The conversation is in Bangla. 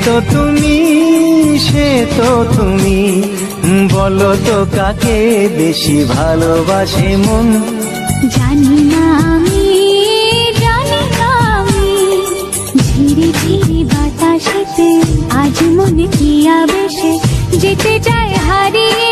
তো তুমি, সে তো তুমি, বলো তো কাকে বেশি ভালোবাসে মন। জানি না আমি, জানি না আমি, ঝিরি ঝিরি বাতাসেতে আজ মনে কি আবেশে যেতে চায় হারিয়ে